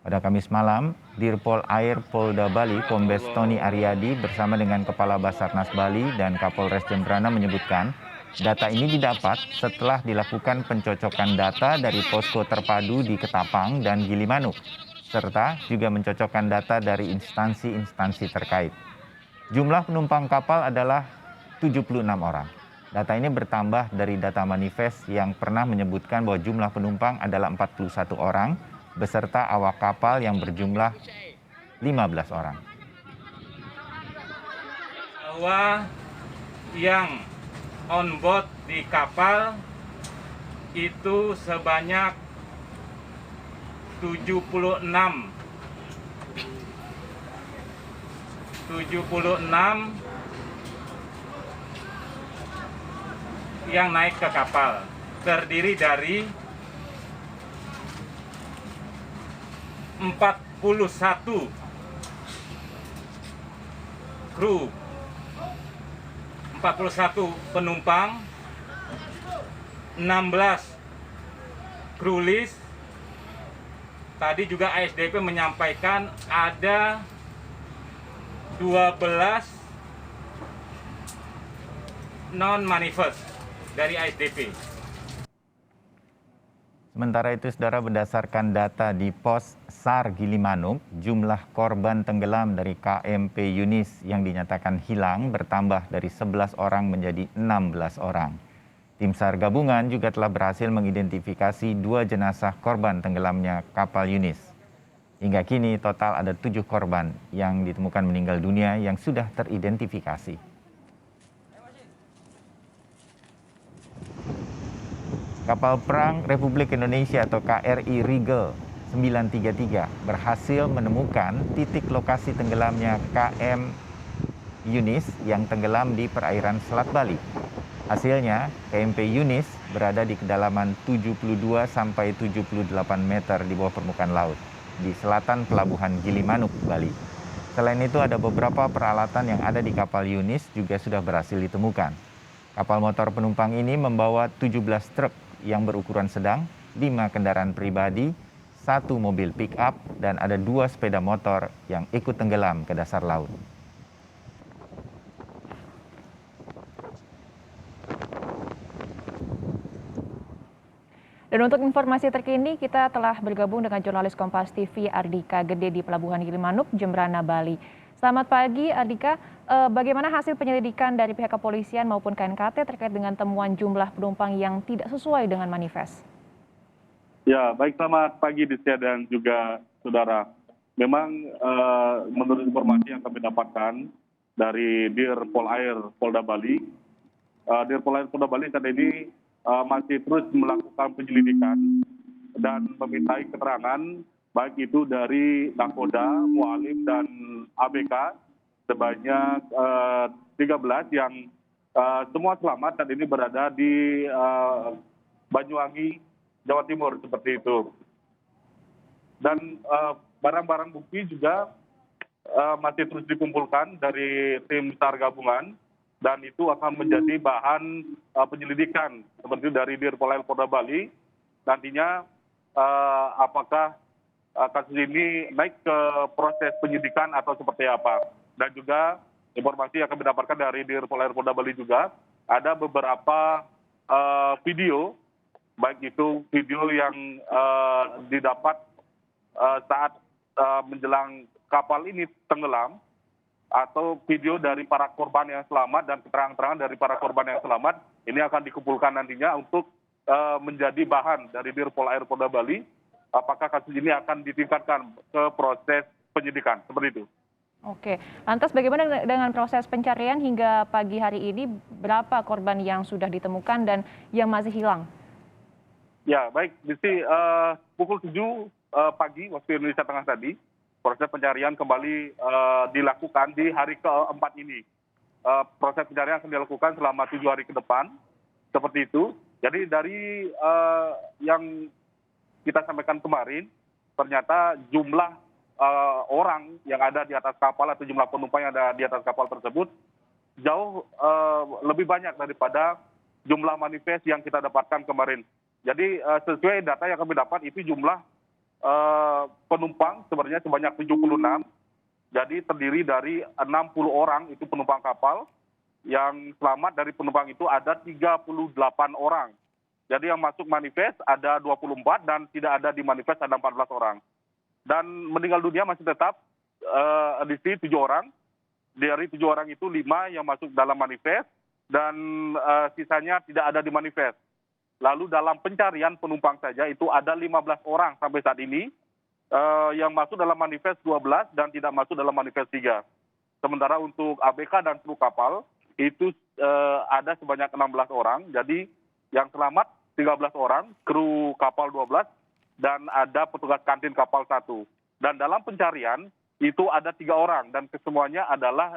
Pada Kamis malam, Dirpol Air Polda Bali, Kombes Tony Aryadi bersama dengan Kepala Basarnas Bali dan Kapolres Jembrana menyebutkan, data ini didapat setelah dilakukan pencocokan data dari posko terpadu di Ketapang dan Gilimanuk, serta juga mencocokkan data dari instansi-instansi terkait. Jumlah penumpang kapal adalah 76 orang. Data ini bertambah dari data manifest yang pernah menyebutkan bahwa jumlah penumpang adalah 41 orang, beserta awak kapal yang berjumlah 15 orang. Bahwa yang on board di kapal itu sebanyak 76 yang naik ke kapal, terdiri dari 41 kru, 41 penumpang, 16 kru list. Tadi juga ASDP menyampaikan ada 12 non-manifest dari ASDP. Sementara itu, saudara, berdasarkan data di Pos SAR Gilimanuk, jumlah korban tenggelam dari KMP Yunis yang dinyatakan hilang bertambah dari 11 orang menjadi 16 orang. Tim SAR gabungan juga telah berhasil mengidentifikasi 2 jenazah korban tenggelamnya kapal Yunis. Hingga kini total ada 7 korban yang ditemukan meninggal dunia yang sudah teridentifikasi. Kapal perang Republik Indonesia atau KRI Rigel 933 berhasil menemukan titik lokasi tenggelamnya KM Yunis yang tenggelam di perairan Selat Bali. Hasilnya, KMP Yunis berada di kedalaman 72 sampai 78 meter di bawah permukaan laut di selatan pelabuhan Gilimanuk, Bali. Selain itu, ada beberapa peralatan yang ada di kapal Yunis juga sudah berhasil ditemukan. Kapal motor penumpang ini membawa 17 truk yang berukuran sedang, 5 kendaraan pribadi, 1 mobil pick-up, dan ada 2 sepeda motor yang ikut tenggelam ke dasar laut. Dan untuk informasi terkini, kita telah bergabung dengan jurnalis Kompas TV Ardika Gede di Pelabuhan Gilimanuk, Jembrana, Bali. Selamat pagi, Ardika. Bagaimana hasil penyelidikan dari pihak kepolisian maupun KNKT terkait dengan temuan jumlah penumpang yang tidak sesuai dengan manifest? Ya, baik, selamat pagi Desya dan juga saudara. Memang menurut informasi yang kami dapatkan dari Dirpol Air Polda Bali, Dirpol Air Polda Bali saat ini masih terus melakukan penyelidikan dan memintai keterangan baik itu dari Nakoda, Mualim, dan ABK sebanyak 13 yang semua selamat saat ini berada di Banyuwangi, Jawa Timur, seperti itu. Dan barang-barang bukti juga masih terus dikumpulkan dari tim SAR gabungan dan itu akan menjadi bahan penyelidikan seperti dari Dirpol Air Polda Bali. Nantinya apakah kasus ini naik ke proses penyidikan atau seperti apa. Dan juga informasi yang kami dapatkan dari Dirpol Air Polda Bali juga ada beberapa video, baik itu video yang didapat saat menjelang kapal ini tenggelam, atau video dari para korban yang selamat dan keterangan-keterangan dari para korban yang selamat. Ini akan dikumpulkan nantinya untuk menjadi bahan dari Dirpol Air Polda Bali. Apakah kasus ini akan ditingkatkan ke proses penyidikan, seperti itu. Oke, lantas bagaimana dengan proses pencarian hingga pagi hari ini? Berapa korban yang sudah ditemukan dan yang masih hilang? Ya, baik. Di pukul 7 pagi waktu Indonesia Tengah tadi, proses pencarian kembali dilakukan di hari keempat ini. Proses pencarian akan dilakukan selama 7 hari ke depan, seperti itu. Jadi dari yang kita sampaikan kemarin, ternyata jumlah orang yang ada di atas kapal atau jumlah penumpang yang ada di atas kapal tersebut jauh lebih banyak daripada jumlah manifest yang kita dapatkan kemarin. Jadi sesuai data yang kami dapat itu jumlah penumpang sebenarnya sebanyak 76. Jadi terdiri dari 60 orang itu penumpang kapal. Yang selamat dari penumpang itu ada 38 orang. Jadi yang masuk manifest ada 24 dan tidak ada di manifest ada 14 orang. Dan meninggal dunia masih tetap di sini 7 orang. Dari 7 orang itu 5 yang masuk dalam manifest dan sisanya tidak ada di manifest. Lalu dalam pencarian penumpang saja itu ada 15 orang sampai saat ini yang masuk dalam manifest 12 dan tidak masuk dalam manifest 3. Sementara untuk ABK dan kru kapal itu ada sebanyak 16 orang. Jadi yang selamat 13 orang, kru kapal 12 dan ada petugas kantin kapal 1. Dan dalam pencarian itu ada 3 orang dan kesemuanya adalah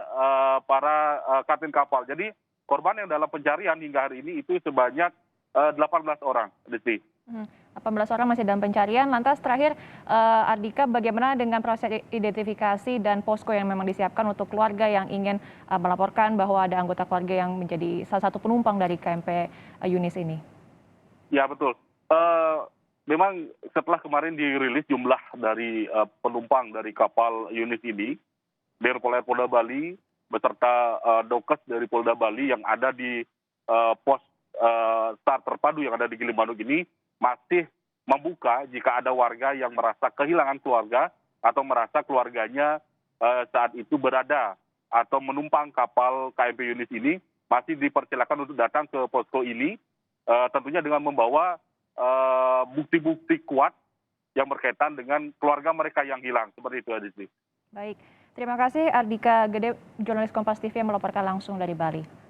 para kapten kapal. Jadi korban yang dalam pencarian hingga hari ini itu sebanyak 18 orang. 18 orang masih dalam pencarian. Lantas terakhir, Ardika, bagaimana dengan proses identifikasi dan posko yang memang disiapkan untuk keluarga yang ingin melaporkan bahwa ada anggota keluarga yang menjadi salah satu penumpang dari KMP Yunis ini? Ya betul. Memang setelah kemarin dirilis jumlah dari penumpang dari kapal Yunis ini, Dir Pol Air Polda Bali beserta Dokes dari Polda Bali yang ada di pos SAR terpadu yang ada di Gilimanuk ini masih membuka jika ada warga yang merasa kehilangan keluarga atau merasa keluarganya saat itu berada atau menumpang kapal KMP Yunis ini, masih dipersilakan untuk datang ke posko ini, tentunya dengan membawa bukti-bukti kuat yang berkaitan dengan keluarga mereka yang hilang. Seperti itu, Aditya. Baik, terima kasih Ardika Gede, jurnalis Kompas TV yang melaporkan langsung dari Bali.